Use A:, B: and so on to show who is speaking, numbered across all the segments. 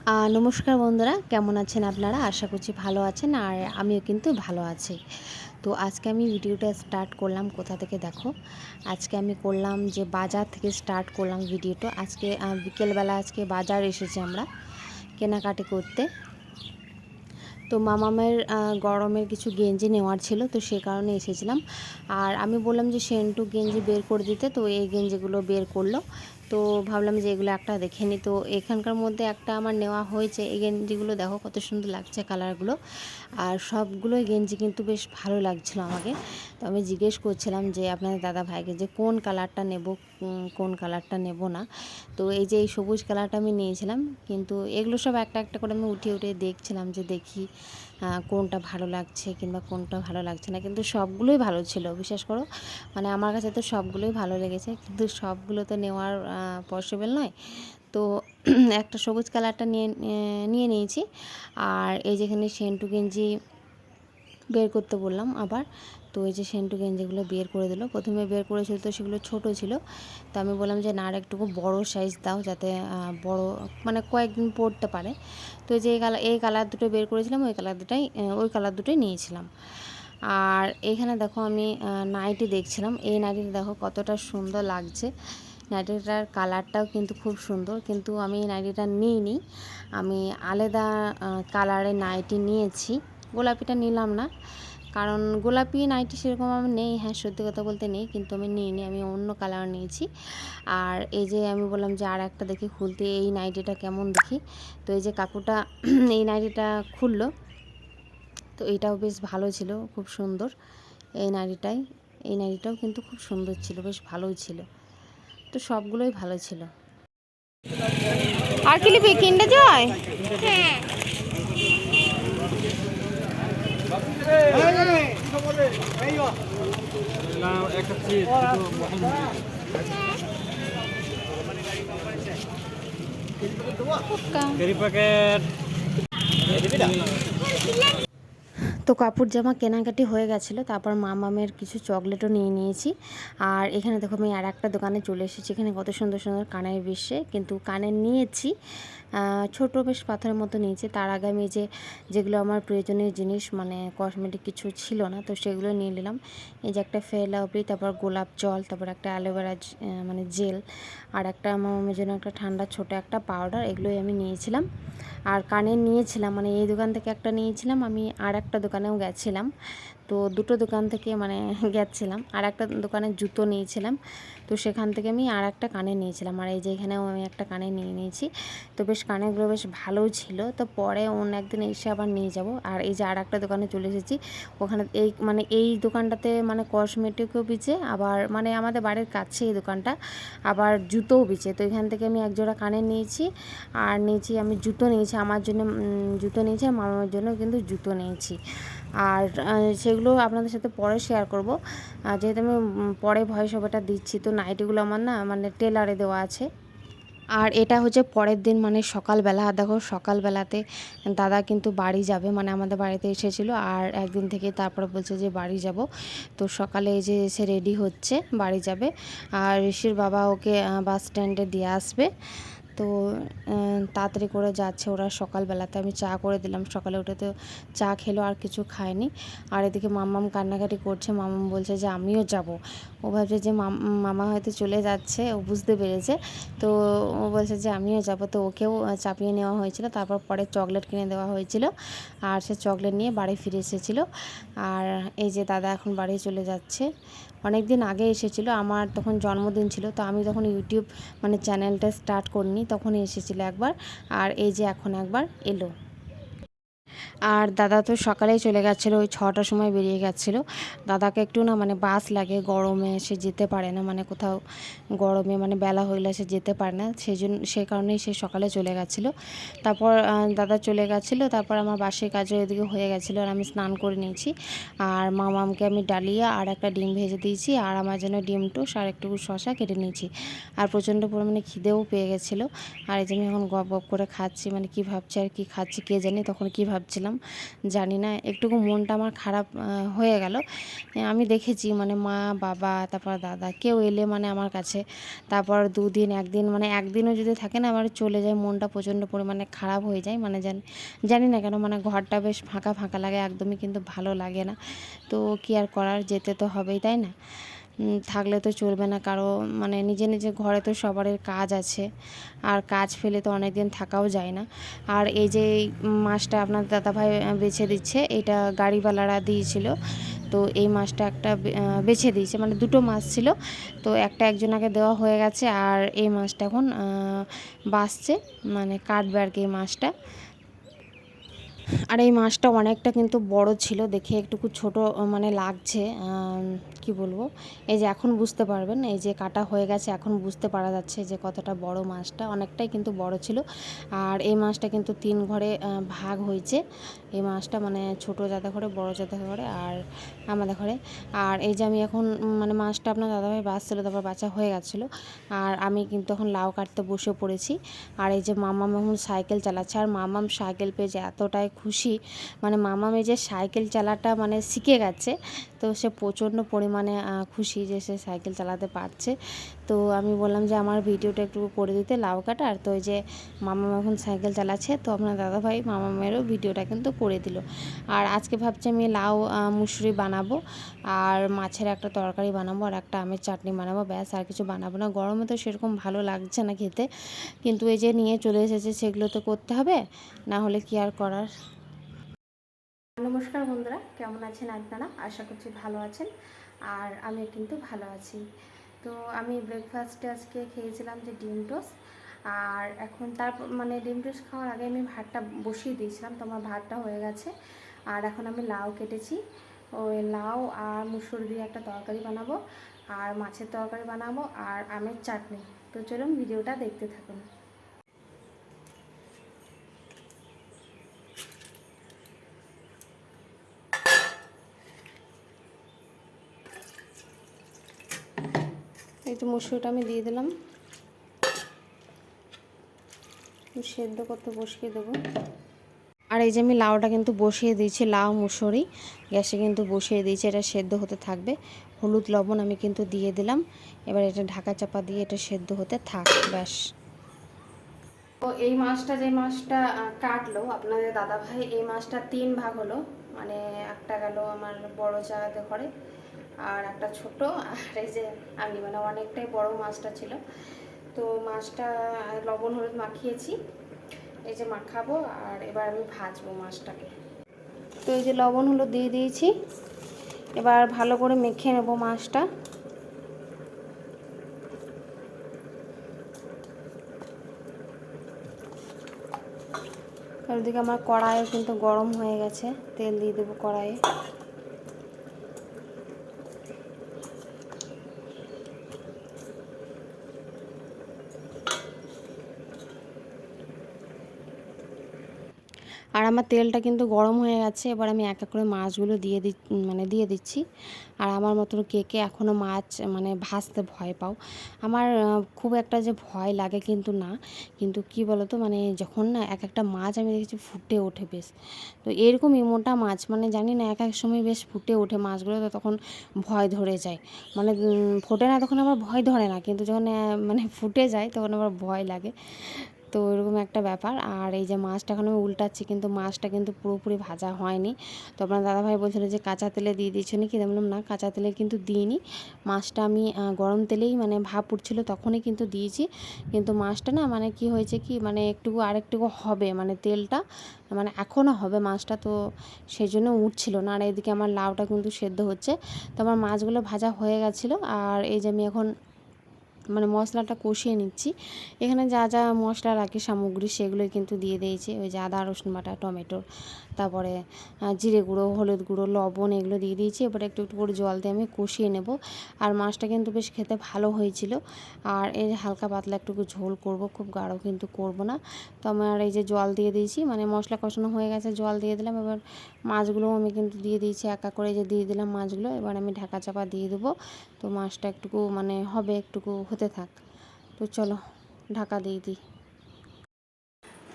A: নমস্কার বন্ধুরা, কেমন আছেন আপনারা? আশা করছি ভালো আছেন, আর আমিও কিন্তু ভালো আছি। তো আজকে আমি ভিডিওটা স্টার্ট করলাম কোথা থেকে দেখো। আজকে আমি করলাম যে বাজার থেকে স্টার্ট করলাম ভিডিওটা। আজকে বিকেলবেলা আজকে বাজার এসেছি আমরা কেনাকাটি করতে। তো মামামের গরমের কিছু গেঞ্জি নেওয়ার ছিল, তো সে কারণে এসেছিলাম। আর আমি বললাম যে সেন্টু গেঞ্জি বের করে দিতে, তো এই গেঞ্জিগুলো বের করলো। তো ভাবলাম যে এগুলো একটা দেখে নিই। তো এখানকার মধ্যে একটা আমার নেওয়া হয়েছে। এই গেঞ্জিগুলো দেখো কত সুন্দর লাগছে কালারগুলো, আর সবগুলোই গেঞ্জি কিন্তু বেশ ভালো লাগছিলো আমাকে। তো আমি জিজ্ঞেস করছিলাম যে আপনাদের দাদা ভাইকে যে কোন কালারটা নেব, কোন কালারটা নেব না। তো এই যে এই সবুজ কালারটা আমি নিয়েছিলাম, কিন্তু এগুলো সব একটা একটা করে আমি উঠিয়ে উঠিয়ে দেখছিলাম যে দেখি কোনটা ভালো লাগছে কিংবা কোনটা ভালো লাগছে না। কিন্তু সবগুলোই ভালো ছিল, বিশ্বাস করো। মানে আমার কাছে তো সবগুলোই ভালো লেগেছে, কিন্তু সবগুলো তো নেওয়ার পসিবল নয়। তো একটা সবুজ কালারটা নিয়ে নিয়েছি। আর এই যেখানে সেন্টু গেঞ্জি বের করতে বললাম আবার। তো এই যে সেন্টু গেঞ্জিগুলো বের করে দিল। প্রথমে বের করেছিল তো সেগুলো ছোট ছিল। তো আমি বললাম যে না, আর একটু বড় সাইজ দাও, যাতে বড় মানে কয়েকদিন পরতে পারে। তো এই যে এই কালার দুটো বের করেছিলাম, ওই কালার দুটোই নিয়েছিলাম। আর এখানে দেখো আমি নাইটি দেখছিলাম। এই নাইটিটা দেখো কতটা সুন্দর লাগছে। নাইটিটার কালারটাও কিন্তু খুব সুন্দর, কিন্তু আমি এই নাইটিটা নিইনি। আমি আলাদা কালারের নাইটি নিয়েছি, গোলাপিটা নিলাম না। কারণ গোলাপি নাইটি সেরকম আমার নেই, হ্যাঁ সত্যি কথা বলতে নেই, কিন্তু আমি নিইনি, আমি অন্য কালার নিয়েছি। আর এই যে আমি বললাম যে আর একটা দেখি খুলতে, এই নাইটিটা কেমন দেখি। তো এই যে কাকুটা এই নাইটিটা খুললো। তো এটাও বেশ ভালো ছিল, খুব সুন্দর। এই নাইটিটাও কিন্তু খুব সুন্দর ছিল, বেশ ভালোই ছিল। তো সবগুলোই ভালো ছিল। আর কি লিপি কিনতে যায়? হ্যাঁ। তো কাপড় জামা কেনাকাটি হয়ে গেছিলো, তারপর মামামের কিছু চকলেটও নিয়ে নিয়েছি। আর এখানে দেখো আমি আর একটা দোকানে চলে এসেছি। এখানে কত সুন্দর সুন্দর কানের বিশ্বে, কিন্তু কানের নিয়েছি ছোট, বেশ পাথরের মতো নিয়েছি। তার আগে আমি যেগুলো আমার প্রয়োজনীয় জিনিস, মানে কসমেটিক কিছু ছিল না, তো সেগুলো নিয়ে নিলাম। এই যে একটা ফেয়ার লাভলি, তারপর গোলাপ জল, তারপর একটা অ্যালোভেরা মানে জেল, আর একটা মামামের জন্য একটা ঠান্ডা ছোট একটা পাউডার, এগুলোই আমি নিয়েছিলাম। আর কানের নিয়েছিলাম, মানে এই দোকান থেকে একটা নিয়েছিলাম, আমি আর একটা দোকানেও গেছিলাম। তো দুটো দোকান থেকে মানে গেছিলাম। আর একটা দোকানে জুতো নিয়েছিলাম, তো সেখান থেকে আমি আর একটা কানে নিয়েছিলাম। আর এই যে এখানেও আমি একটা কানে নিয়ে নিয়েছি। তো বেশ কানেরগুলো বেশ ভালোও ছিল। তো পরে অন্য একদিন এসে আবার নিয়ে যাব। আর এই যে আর একটা দোকানে চলে এসেছি, ওখানে এই দোকানটাতে মানে কসমেটিকও বিচে, আবার মানে আমাদের বাড়ির কাছে এই দোকানটা, আবার জুতোও বিচে। তো এখান থেকে আমি একজোড়া কানের নিয়েছি, আর নিয়েছি আমি জুতো নিয়েছি আমার জন্য, জুতো নিয়েছি, আর মামার জন্য কিন্তু জুতো নিয়েছি। আর সেগুলো আপনাদের সাথে পরে শেয়ার করব, যেহেতু আমি পরে ভয়েস ওভারটা দিচ্ছি। তো নাইটিগুলো আমার না মানে টেলারে দেওয়া আছে। আর এটা হচ্ছে পরের দিন, মানে সকালবেলা। দেখো সকালবেলাতে দাদা কিন্তু বাড়ি যাবে, মানে আমাদের বাড়িতে এসেছিলো, আর একদিন থেকে তারপরে বলছে যে বাড়ি যাব। তো সকালে এই যে এসে রেডি হচ্ছে, বাড়ি যাবে। আর ঋষির বাবা ওকে বাস স্ট্যান্ডে দিয়ে আসবে। তো তাড়াতাড়ি করে যাচ্ছে ওরা সকালবেলাতে। আমি চা করে দিলাম, সকালে উঠে তো চা খেলো, আর কিছু খায়নি। আর এদিকে মাম্মাম কান্নাকাটি করছে। মাম্মাম বলছে যে আমিও যাব। ও ভাবছে যে মামা হয়তো চলে যাচ্ছে, ও বুঝতে পেরেছে। তো ও বলছে যে আমিও যাব। তো ওকেও চাপিয়ে নেওয়া হয়েছিল, তারপর পরে চকলেট কিনে দেওয়া হয়েছিল, আর সে চকলেট নিয়ে বাড়ি ফিরে এসেছিলো। আর এই যে দাদা এখন বাড়ি চলে যাচ্ছে। অনেক দিন আগে এসেছিলো, আমার তখন জন্মদিন ছিল, তো আমি তখন ইউটিউব মানে চ্যানেলটা স্টার্ট করিনি, তখনই এসেছিলো একবার। আর এই যে এখন একবার এলো। আর দাদা তো সকালেই চলে গেছিলো, ওই 6টার সময় বেরিয়ে গেছিলো। দাদাকে একটু না মানে বাস লাগে, গরমে সে যেতে পারে না, মানে কোথাও গরমে মানে বেলা হইলে সে যেতে পারে না, সেই কারণেই সে সকালে চলে গেছিলো। তারপর দাদা চলে গেছিলো, তারপর আমার বাসের কাজও এদিকে হয়ে গেছিলো, আর আমি স্নান করে নিয়েছি। আর মামামকে আমি ডালিয়া আর একটা ডিম ভেজে দিয়েছি, আর আমার জন্য ডিম টোস্ট আর একটু শশা কেটে নিয়েছি। আর প্রচণ্ড পরিমাণে খিদেও পেয়ে গেছিলো। আর এই যে আমি এখন গপ গপ করে খাচ্ছি, মানে কী ভাবছি আর কি খাচ্ছি কে জানি, তখন কী ভাবছি খাচ্ছিলাম। জানি না একটুকু মনটা আমার খারাপ হয়ে গেল। আমি দেখেছি মানে মা, বাবা, তারপর দাদা কেউ এলে মানে আমার কাছে, তারপর দুদিন, একদিন মানে একদিনও যদি থাকে না, আমার চলে যায়, মনটা প্রচণ্ড পরিমাণে খারাপ হয়ে যায়। মানে জানি না কেন, মানে ঘরটা বেশ ফাঁকা ফাঁকা লাগে, একদমই কিন্তু ভালো লাগে না। তো কী আর করার, যেতে তো হবেই, তাই না? থাকলে তো চলবে না কারো, মানে নিজে নিজে ঘরে তো সবারই কাজ আছে, আর কাজ ফেলে তো অনেক দিন থাকাও যায় না। আর এই যে মাছটা আপনার দাদাভাই বেছে দিচ্ছে, এটা গাড়িওয়ালারা দিয়েছিল। তো এই মাছটা একটা বেছে দিয়েছে, মানে দুটো মাছ ছিল, তো একটা একজনকে দেওয়া হয়ে গেছে, আর এই মাছটা এখন বাসছে, মানে কাটবে আর কি এই মাছটা। আর এই মাছটা অনেকটা কিন্তু বড় ছিল, দেখে একটুকু ছোট মানে লাগছে, কি বলবো, এই যে এখন বুঝতে পারবেন, এই যে কাটা হয়ে গেছে, এখন বুঝতে পারা যাচ্ছে যে কতটা বড় মাছটা, অনেকটাই কিন্তু বড় ছিল। আর এই মাছটা কিন্তু 3 ঘরে ভাগ হয়েছে, এই মাছটা মানে ছোটো জাতে ঘরে, বড় জাতে ঘরে, আর আমাদের ঘরে। আর এই যে আমি এখন মানে মাছটা আপনার দাদাভাই বাছছিল, তারপর বাছা হয়ে গেছিলো, আর আমি কিন্তু এখন লাউ কাটতে বসে পড়েছি। আর এই যে মামাম এখন সাইকেল চালাচ্ছে, আর মামাম সাইকেল পেয়ে যে এতটাই খুশি, মানে মামাম এই যে সাইকেল চালাটা মানে শিখে গেছে, তো সে প্রচণ্ড পরিমাণে খুশি যে সে সাইকেল চালাতে পারছে। তো আমি বললাম যে আমার ভিডিওটা একটু করে দিতে লাউ কাটার, তো এই যে মামাম এখন সাইকেল চালাচ্ছে, তো আপনার দাদাভাই মামামেরও ভিডিওটা কিন্তু করে দিল। আর আজকে ভাবছি আমি লাউ মুসুরি বানাবো, আর মাছের একটা তরকারি বানাবো, আর একটা আমের চাটনি বানাবো, ব্যাস, আর কিছু বানাবো না। গরমে তো সেরকম ভালো লাগছে না খেতে, কিন্তু এই যে নিয়ে চলে এসেছে, সেগুলো তো করতে হবে, না হলে কি আর করার। নমস্কার বন্ধুরা, কেমন আছেন আপনারা? আশা করছি ভালো আছেন, আর আমি কিন্তু ভালো আছি। তো আমি ব্রেকফাস্টে আজকে খেয়েছিলাম যে ডিম টোস্ট, আর এখন তারপর মানে ডিম টোস্ট খাওয়ার আগে আমি ভাতটা বসিয়ে দিয়েছিলাম, তো আমার ভাতটা হয়ে গেছে। আর এখন আমি লাউ কেটেছি, ওই লাউ আর মুসুর দিয়ে একটা তরকারি বানাবো, আর মাছের তরকারি বানাবো, আর আমের চাটনি। তো চলুন ভিডিওটা দেখতে থাকুন। এই তো মুসুরিটা আমি দিয়ে দিলাম, সেদ্ধ করতে বসিয়ে দেবো। আর এই যে আমি লাউটা কিন্তু বসিয়ে দিয়েছি, লাউ মুসুরি গ্যাসে কিন্তু বসিয়ে দিয়েছি, এটা সেদ্ধ হতে থাকবে। হলুদ লবণ আমি কিন্তু দিয়ে দিলাম, এবার এটা ঢাকা চাপা দিয়ে এটা সেদ্ধ হতে থাক, ব্যাস। তো এই মাছটা, যে মাছটা কাটলো আপনাদের দাদাভাই, এই মাছটা 3 ভাগ হলো, মানে একটা গেল আমার বড় জায়গাতে করে, আর একটা ছোট, আর এই যে আমি, মানে অনেকটাই বড় মাছটা ছিল। তো মাছটা লবণ হলুদ মাখিয়েছি, এই যে মাখাবো, আর এবার আমি ভাজবো মাছটাকে। তো এই যে লবণ হলুদ দিয়ে দিয়েছি, এবার ভালো করে মেখে নেবো মাছটা। ওদিকে আমার কড়াইও কিন্তু গরম হয়ে গেছে, তেল দিয়ে দেবো কড়াইয়ে। আর আমার তেলটা কিন্তু গরম হয়ে গেছে, এবার আমি এক এক করে মাছগুলো দিয়ে দিচ্ছি। আর আমার মতন কে কে এখনও মাছ মানে ভাজতে ভয় পাও? আমার খুব একটা যে ভয় লাগে কিন্তু না, কিন্তু কি বলো তো, মানে যখন না এক একটা মাছ আমি দেখেছি ফুটে ওঠে বেশ, তো এরকমই মোটা মাছ, মানে জানি না এক এক সময় বেশ ফুটে ওঠে মাছগুলো, তো তখন ভয় ধরে যায়। মানে ফোটে না তখন আমার ভয় ধরে না, কিন্তু যখন মানে ফুটে যায় তখন আমার ভয় লাগে। তো এরকম একটা ব্যাপার। আর এই যে মাছটা এখন আমি উল্টাচ্ছি, কিন্তু মাছটা কিন্তু পুরোপুরি ভাজা হয়নি। তো আপনার দাদাভাই বলছিল যে কাঁচা তেলে দিয়ে দিয়েছো নাকি, বললাম না, কাঁচা তেলে কিন্তু দিইনি, মাছটা আমি গরম তেলেই মানে ভাপ উঠছিল তখনই কিন্তু দিয়েছি। কিন্তু মাছটা না মানে কি হয়েছে কি, মানে আরেকটুকু হবে, মানে তেলটা মানে এখনও হবে মাছটা, তো সেই জন্য উঠছিল না। আর এদিকে আমার লাউটা কিন্তু সেদ্ধ হচ্ছে, তো আমার মাছগুলো ভাজা হয়ে গেছিলো। আর এই যে আমি এখন মানে মশলাটা কষিয়ে নিচ্ছি, এখানে যা যা মশলা রাখি সামগ্রী সেগুলোই কিন্তু দিয়ে দিয়েছি, ওই যে আদা রসুন বাটা, টমেটো, তারপরে জিরে গুঁড়ো, হলুদ গুঁড়ো, লবণ, এগুলো দিয়ে দিয়েছি। এবার একটু একটু করে জল দিয়ে আমি কষিয়ে নেব। আর মাছটা কিন্তু বেশ খেতে ভালো হয়েছিল। আর এই যে হালকা পাতলা একটু ঝোল করব, খুব গাঢ় কিন্তু করব না। তো আমার এই যে জল দিয়ে দিয়েছি, মানে মশলা কষানো হয়ে গেছে, জল দিয়ে দিলাম। এবার মাছগুলোও আমি কিন্তু দিয়ে দিয়েছি, একা করে যে দিয়ে দিলাম মাছগুলো, এবার আমি ঢাকা চাপা দিয়ে দেবো। তো মাছটা একটুকু মানে হবে, একটুকু হতে থাক। তো চলো ঢাকা দিয়ে দিই।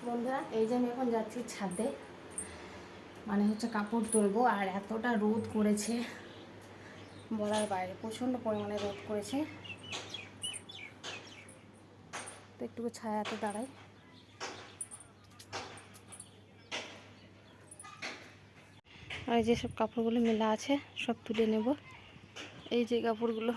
A: বন্ধুরা, এই যে আমি এখন যাচ্ছি ছাদে, মানে হচ্ছে কাপড় তুলবো, আর এতটা রোদ করেছে বলার বাইরে, প্রচণ্ড পরিমাণে রোদ করেছে। তো একটু ছায়াতে দাঁড়াই। আর এই যেসব কাপড়গুলো মেলা আছে সব তুলে নেব, এই যে কাপড়গুলো।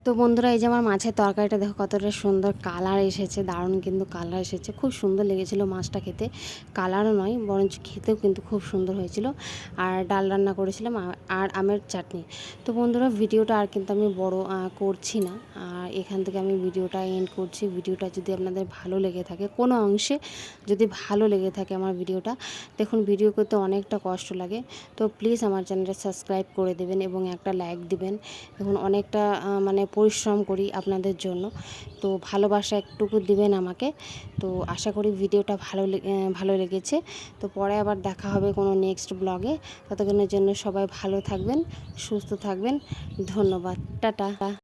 A: তো বন্ধুরা, এই যে আমার মাছের তরকারিটা দেখো কতটা সুন্দর কালার এসেছে, দারুণ কিন্তু কালার এসেছে, খুব সুন্দর লেগেছিলো মাছটা খেতে। কালারও নয় বরঞ্চ খেতেও কিন্তু খুব সুন্দর হয়েছিল। আর ডাল রান্না করেছিলাম আর আমের চাটনি। তো বন্ধুরা, ভিডিওটা আর কিন্তু আমি বড় করছি না, আর এখান থেকে আমি ভিডিওটা এন্ড করছি। ভিডিওটা যদি আপনাদের ভালো লেগে থাকে, কোনো অংশে যদি ভালো লেগে থাকে আমার ভিডিওটা, দেখুন ভিডিও করতে অনেকটা কষ্ট লাগে, তো প্লিজ আমার চ্যানেলটা সাবস্ক্রাইব করে দেবেন এবং একটা লাইক দিবেন। দেখুন অনেকটা মানে পরিশ্রম করি আপনাদের জন্য, তো ভালোবাসা একটুকু দিবেন আমাকে। তো আশা করি ভিডিওটা ভালো লেগেছে। তো পরে আবার দেখা হবে কোনো নেক্সট ব্লগে। ততক্ষণের জন্য সবাই ভালো থাকবেন, সুস্থ থাকবেন। ধন্যবাদ, টাটা।